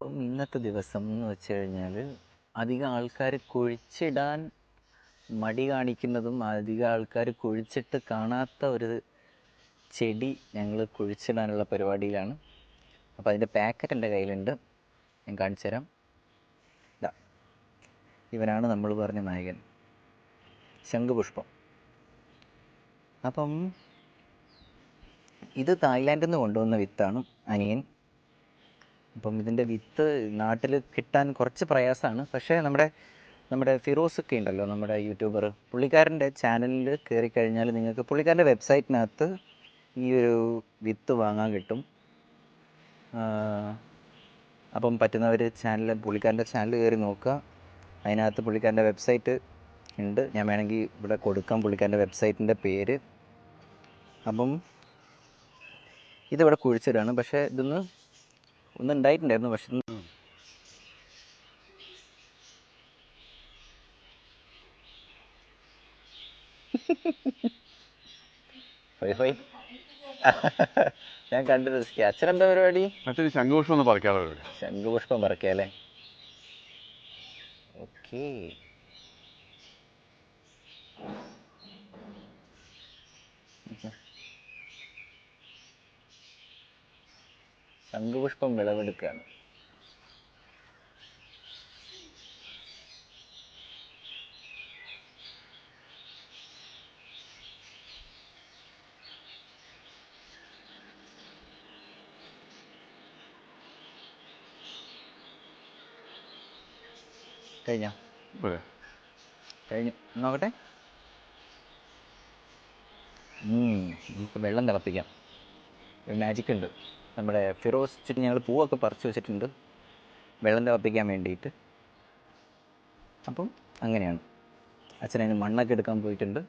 അപ്പം ഇന്നത്തെ ദിവസം എന്ന് വെച്ച് കഴിഞ്ഞാൽ അധികം ആൾക്കാർ കുഴിച്ചിടാൻ മടി കാണിക്കുന്നതും അധികം ആൾക്കാർ കുഴിച്ചിട്ട് കാണാത്ത ഒരു ചെടി ഞങ്ങൾ കുഴിച്ചിടാനുള്ള പരിപാടിയിലാണ്. അപ്പോൾ അതിൻ്റെ പാക്കറ്റ് എൻ്റെ കയ്യിലുണ്ട്, ഞാൻ കാണിച്ചു തരാം. ഇതാ, ഇവനാണ് നമ്മൾ പറഞ്ഞ നായകൻ, ശംഖുപുഷ്പം. അപ്പം ഇത് തായ്ലാൻഡിൽ നിന്ന് കൊണ്ടുവന്ന വിത്താണ് അനിയൻ. അപ്പം ഇതിൻ്റെ വിത്ത് നാട്ടിൽ കിട്ടാൻ കുറച്ച് പ്രയാസമാണ്. പക്ഷേ നമ്മുടെ ഫിറോസ് ഒക്കെ ഉണ്ടല്ലോ, നമ്മുടെ യൂട്യൂബർ, പുള്ളിക്കാരൻ്റെ ചാനലിൽ കയറി കഴിഞ്ഞാൽ നിങ്ങൾക്ക് പുള്ളിക്കാരൻ്റെ വെബ്സൈറ്റിനകത്ത് ഈ ഒരു വിത്ത് വാങ്ങാൻ കിട്ടും. അപ്പം പറ്റുന്നവർ പുള്ളിക്കാരൻ്റെ ചാനൽ കയറി നോക്കുക. അതിനകത്ത് പുള്ളിക്കാരൻ്റെ വെബ്സൈറ്റ് ഉണ്ട്, ഞാൻ വേണമെങ്കിൽ ഇവിടെ കൊടുക്കാം പുള്ളിക്കാരൻ്റെ വെബ്സൈറ്റിൻ്റെ പേര്. അപ്പം ഇതിവിടെ കുഴിച്ചിടാണ്. പക്ഷേ ഒന്ന് ഉണ്ടായിട്ടുണ്ടായിരുന്നു. പക്ഷെ ഞാൻ കണ്ടു രസിക്കുക. അച്ഛനെന്താ പരിപാടി? അച്ഛന് ശംഖുപുഷ്പം ഒന്ന് പറിക്കാതെ. ശംഖുപുഷ്പം പറിക്കല്ലേ? ഓക്കേ. ശംഖുപുഷ്പം വിളവെടുക്കുകയാണ്. കഴിഞ്ഞോ? കഴിഞ്ഞു. നോക്കട്ടെ. നമുക്ക് വെള്ളം തിളപ്പിക്കാം. ഒരു മാജിക് ഉണ്ട്. നമ്മുടെ ഫിറോസ് വെച്ചിട്ട് ഞങ്ങൾ പൂവൊക്കെ പറിച്ച് വെച്ചിട്ടുണ്ട് വെള്ളം തിളപ്പിക്കാൻ വേണ്ടിയിട്ട്. അപ്പം അങ്ങനെയാണ്. അച്ഛനതിന് മണ്ണൊക്കെ എടുക്കാൻ പോയിട്ടുണ്ട്.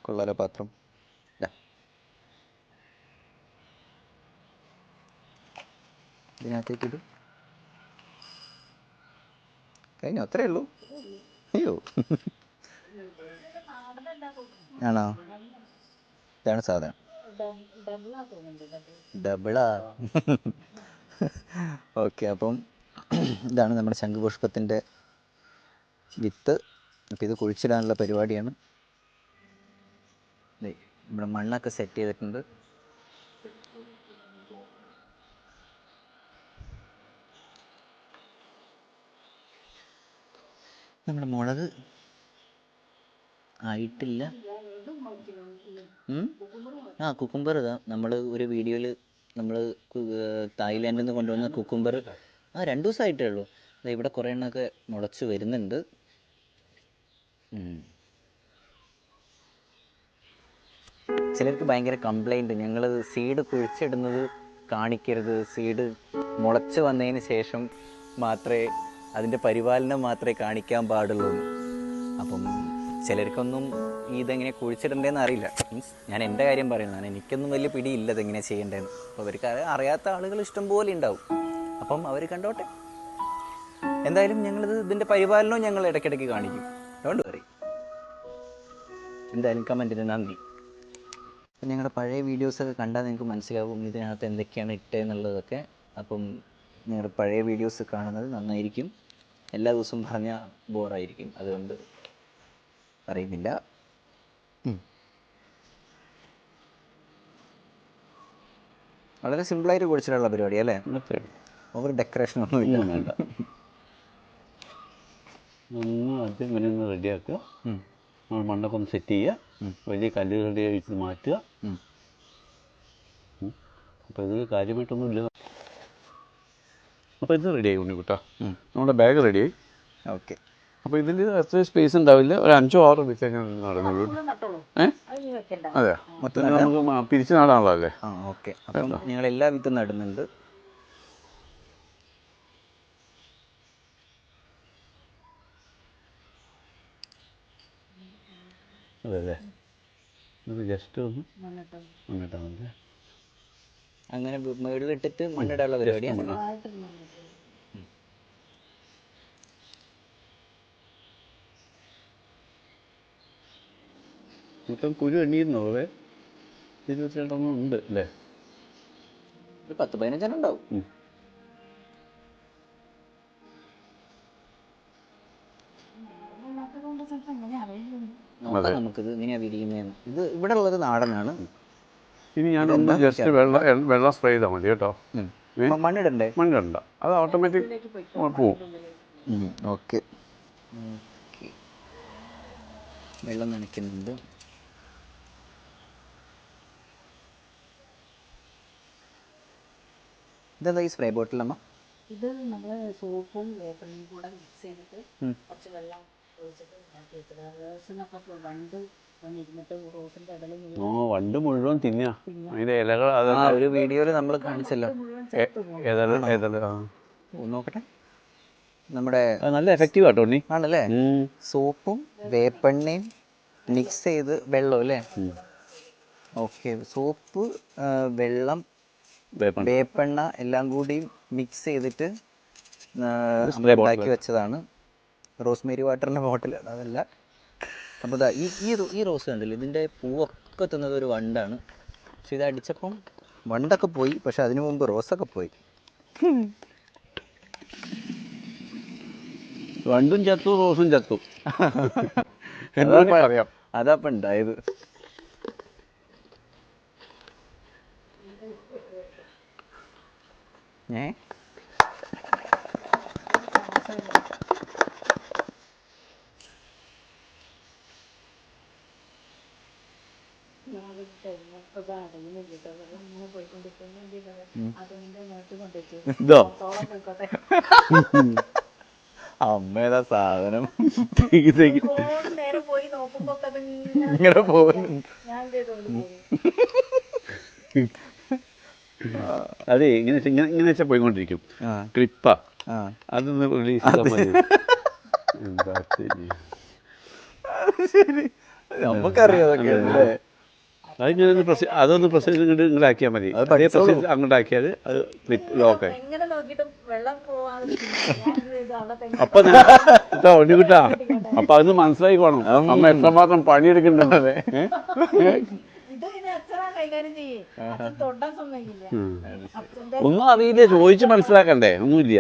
കൊള്ളാലോ പാത്രം. ഇതിനകത്തേക്കിത് കഴിഞ്ഞു, അത്രേ ഉള്ളൂ. അയ്യോ, ആണോ? ഇതാണ് സാധനം. ഡബിളാ? ഓക്കെ. അപ്പം ഇതാണ് നമ്മുടെ ശംഖുപുഷ്പത്തിൻ്റെ വിത്ത്. അപ്പോൾ ഇത് കുഴിച്ചിടാനുള്ള പരിപാടിയാണ്. നമ്മുടെ മണ്ണൊക്കെ സെറ്റ് ചെയ്തിട്ടുണ്ട്. നമ്മുടെ മുളക് ആയിട്ടില്ല. കുക്കുംബർ ഇതാ, നമ്മൾ ഒരു വീഡിയോയിൽ നമ്മൾ തായ്ലാൻഡിൽ നിന്ന് കൊണ്ടുവന്ന കുക്കുംബർ 2 ദിവസമായിട്ടേ ഉള്ളൂ. ഇവിടെ കുറേ എണ്ണമൊക്കെ മുളച്ച് വരുന്നുണ്ട്. ചിലർക്ക് ഭയങ്കര കംപ്ലൈൻറ്റ്, ഞങ്ങൾ സീഡ് കുഴിച്ചിടുന്നത് കാണിക്കരുത്, സീഡ് മുളച്ച് വന്നതിന് ശേഷം മാത്രമേ അതിൻ്റെ പരിപാലനം മാത്രമേ കാണിക്കാൻ പാടുള്ളൂ. അപ്പം ചിലർക്കൊന്നും ഇതെങ്ങനെ കുഴിച്ചിടേണ്ടതെന്ന് അറിയില്ല. മീൻസ് ഞാൻ എൻ്റെ കാര്യം പറയുന്നതാണ്, എനിക്കൊന്നും വലിയ പിടിയില്ല ഇതെങ്ങനെ ചെയ്യേണ്ടതെന്ന്. അപ്പോൾ അവർക്ക് അറിയാത്ത ആളുകൾ ഇഷ്ടം പോലെ ഉണ്ടാവും. അപ്പം അവർ കണ്ടോട്ടെ. എന്തായാലും ഇതിൻ്റെ പരിപാലനവും ഞങ്ങൾ ഇടയ്ക്കിടയ്ക്ക് കാണിക്കും. അതുകൊണ്ട് പറയും. എന്തായാലും കമൻറ്റിന് നന്ദി. അപ്പം ഞങ്ങളുടെ പഴയ വീഡിയോസൊക്കെ കണ്ടാൽ നിങ്ങൾക്ക് മനസ്സിലാവും ഇതിനകത്ത് എന്തൊക്കെയാണ് ഇട്ടതെന്നുള്ളതൊക്കെ. അപ്പം ഞങ്ങളുടെ പഴയ വീഡിയോസ് കാണുന്നത് നന്നായിരിക്കും. എല്ലാ ദിവസവും പറഞ്ഞാൽ ബോറായിരിക്കും, അതുകൊണ്ട് പറയുന്നില്ല. വളരെ സിമ്പിളായിട്ട് കുഴിച്ചിട്ടുള്ള പരിപാടി അല്ലേ? ഓവർ ഡെക്കറേഷൻ ഒന്നും ഇല്ല, വേണ്ട. ആദ്യം ഇങ്ങനെ ഒന്ന് റെഡിയാക്കുക. നമ്മൾ മണ്ണൊക്കെ ഒന്ന് സെറ്റ് ചെയ്യുക. വലിയ കല്ലുകളുടെ അഴിച്ച് മാറ്റുക. അപ്പോൾ ഇത് കാര്യമായിട്ടൊന്നും ഇല്ല. അപ്പോൾ ഇത് റെഡിയായി ഉണ്ണിക്കുട്ടാ, നമ്മുടെ ബാഗ് റെഡിയായി. ഓക്കെ. അപ്പോൾ ഇതിൽ അത്ര സ്പേസ് ഉണ്ടാവില്ല, ഒരു 5-6 വിത്ത് ഞാൻ നടന്നുള്ളൂ. അതെ, മൊത്തം നമുക്ക് പിരിച്ച് നടാനുള്ള അല്ലേ? ഓക്കെ. അപ്പം നിങ്ങൾ എല്ലാ വിത്തും നടുന്നുണ്ട്. അതെ അല്ലേ? ഇത് ജസ്റ്റ് ഒന്ന് മണ്ണിട്ടാൽ മതി. അങ്ങനെ മുകളിലിട്ടിട്ട് മണ്ണിടാനുള്ള പരിപാടിയാണ്. മൊത്തം കുരു എണ്ണിയിരുന്നോ? 22 ഉണ്ട് അല്ലേ? ഒരു 10-15 ഉണ്ടാവും. നോക്കാം നമുക്കിത് എങ്ങനെയാ വിരിയുന്നതെന്ന്. ഇത് ഇവിടെ ഉള്ളത് നാടനാണ്. ഇനി ഞാൻ ജസ്റ്റ് വെള്ളം സ്പ്രേ ചെയ്താൽ മതി കേട്ടോ. മണ്ണിടണ്ടേ? മണ്ണിടണ്ട, അത് ഓട്ടോമാറ്റിക് പോവും. ഓക്കെ. വെള്ളം നനയ്ക്കുന്നുണ്ട്. ഇതെന്താ ഈ സ്പ്രേ ബോട്ടിലമ്മ? ഇത് നമ്മൾ സോപ്പും വേപ്പണ്ണയും കൂടെ മിക്സ് ചെയ്തിട്ട് കുറച്ച് വെള്ളം ഒഴിച്ചിട്ട് ഉണ്ടാക്കി വെച്ചത്. റോസിനൊക്കെ വണ്ട് വന്നിരുന്നിട്ട് റോസിൻ്റെ ഇടയിൽ വണ്ട് മുഴുവൻ തിന്നാ അതിന്റെ ഇലകൾ. ഒരു വീഡിയോയിൽ നമ്മൾ കാണിച്ചല്ലോ. നോക്കട്ടെ. നമ്മുടെ നല്ല എഫക്റ്റീവ് ആട്ടോ ഉണ്ണി. ആണല്ലേ? സോപ്പും വേപ്പെണ്ണയും മിക്സ് ചെയ്ത് വെള്ളം അല്ലേ? ഓക്കെ. സോപ്പ്, വെള്ളം, വേപ്പെണ്ണ എല്ലാം കൂടി മിക്സ് ചെയ്തിട്ട് ഉണ്ടാക്കി വെച്ചതാണ്. റോസ്മേരി വാട്ടറിൻ്റെ ബോട്ടിൽ അതല്ല. അപ്പോൾ ഈ റോസ് കണ്ടില്ല, ഇതിൻ്റെ പൂവൊക്കെ തിന്നത് ഒരു വണ്ടാണ്. പക്ഷെ ഇത് അടിച്ചപ്പം വണ്ടൊക്കെ പോയി, പക്ഷെ അതിനു മുമ്പ് റോസൊക്കെ പോയി. വണ്ടും ചത്തു, റോസും ചത്തു. അറിയാം. അതപ്പം ഉണ്ടായത്. ഇതോ അമ്മേതാ സാധനം നേരം പോയി നോക്കുമ്പോ ഇങ്ങനെ പോകുന്നു. ഞാൻ അതെ, ഇങ്ങനെ വെച്ചാൽ പോയിക്കൊണ്ടിരിക്കും. ക്ലിപ്പാ, അതൊന്ന് റിലീസ് ചെയ്താൽ മതി. എന്താ ശരി, നമുക്കറിയാം അതൊക്കെ. അതൊന്ന് പ്രസ് ഇങ്ങോട്ടാക്കിയാൽ മതി. അതേ പ്രസ് അങ്ങോട്ടാക്കിയാൽ അത് ലോക്കായി. എങ്ങനെ നോക്കിയിട്ടും വെള്ളം പോവാതെ അപ്പൊ ഒഴികിട്ടാ. അപ്പൊ അതൊന്ന് മനസ്സിലായിക്കോണം അമ്മ എത്രമാത്രം പണിയെടുക്കണ്ടത്. ഒന്നും അറിയില്ല, ചോദിച്ച് മനസ്സിലാക്കണ്ടേ? ഒന്നുമില്ല,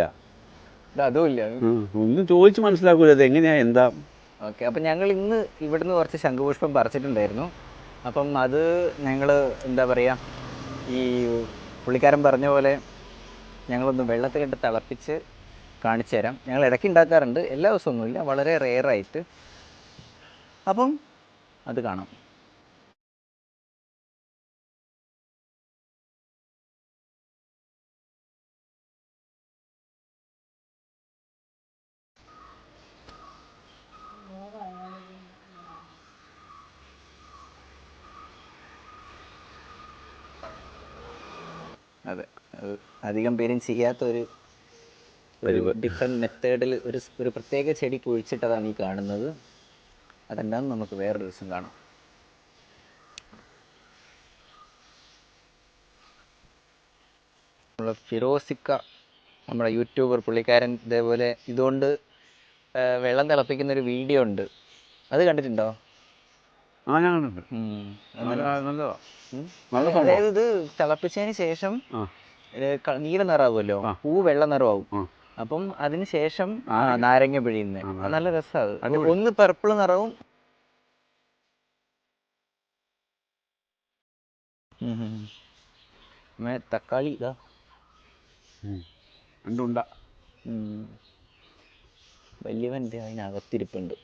അതുമില്ല. ഒന്നും ചോദിച്ച് മനസ്സിലാക്കൂല അത് എങ്ങനെയാ എന്താ. ഓക്കെ. അപ്പം ഞങ്ങൾ ഇന്ന് ഇവിടുന്ന് കുറച്ച് ശംഖുപുഷ്പം പറിച്ചിട്ടുണ്ടായിരുന്നു. അപ്പം അത് ഞങ്ങൾ എന്താ പറയുക, ഈ പുള്ളിക്കാരൻ പറഞ്ഞ പോലെ ഞങ്ങളൊന്ന് വെള്ളത്തിലിട്ട് തിളപ്പിച്ച് കാണിച്ചു തരാം. ഞങ്ങൾ ഇടയ്ക്ക് ഉണ്ടാക്കാറുണ്ട്, എല്ലാ ദിവസമൊന്നുമില്ല, വളരെ റെയറായിട്ട്. അപ്പം അത് കാണാം. അതെ, അധികം പേരും ചെയ്യാത്തൊരു ഡിഫറെൻറ്റ് മെത്തേഡിൽ ഒരു പ്രത്യേക ചെടി കുഴിച്ചിട്ടതാണ് ഈ കാണുന്നത്. അതെന്താണെന്ന് നമുക്ക് വേറൊരു ദിവസം കാണാം. നമ്മളെ ഫിറോസിക്ക, നമ്മുടെ യൂട്യൂബർ, പുള്ളിക്കാരൻ ഇതേപോലെ ഇതുകൊണ്ട് വെള്ളം തിളപ്പിക്കുന്നൊരു വീഡിയോ ഉണ്ട്. അത് കണ്ടിട്ടുണ്ടോ? അതായത് ഇത് തിളപ്പിച്ചതിന് ശേഷം നീല നിറാവുമല്ലോ, പൂ വെള്ള നിറമാവും. അപ്പം അതിന് ശേഷം നാരങ്ങ പിഴിയുന്നത് നല്ല രസമാണ്. ഒന്ന് പർപ്പിൾ നിറവും. തക്കാളി ഇതാ വലിയവൻ്റെ അതിനകത്തിരിപ്പുണ്ട്.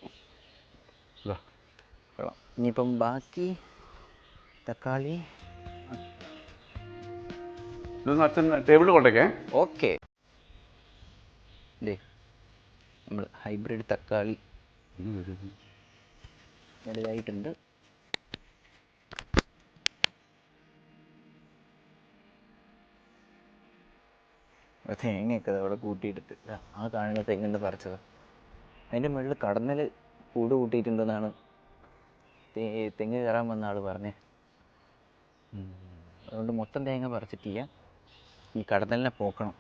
ഇനിയിപ്പം ബാക്കി തക്കാളി ടേബിളിൽ കൊണ്ടേക്കേ. ഓക്കെ. നമ്മൾ ഹൈബ്രിഡ് തക്കാളി വലുതായിട്ടുണ്ട്. തേങ്ങയൊക്കെ അവിടെ കൂട്ടിയിട്ടിട്ട് ആ കാണുന്ന തെങ്ങിന്ന് പറിച്ചത്. അതിൻ്റെ മുകളിൽ കടന്നൽ കൂട് കൂട്ടിയിട്ടുണ്ടെന്നാണ് തെങ്ങ് കയറാൻ വന്ന ആൾ പറഞ്ഞേ. അതുകൊണ്ട് മൊത്തം തേങ്ങ പറിച്ചിട്ടില്ല, ഈ കടന്നലിനെ പോക്കണം.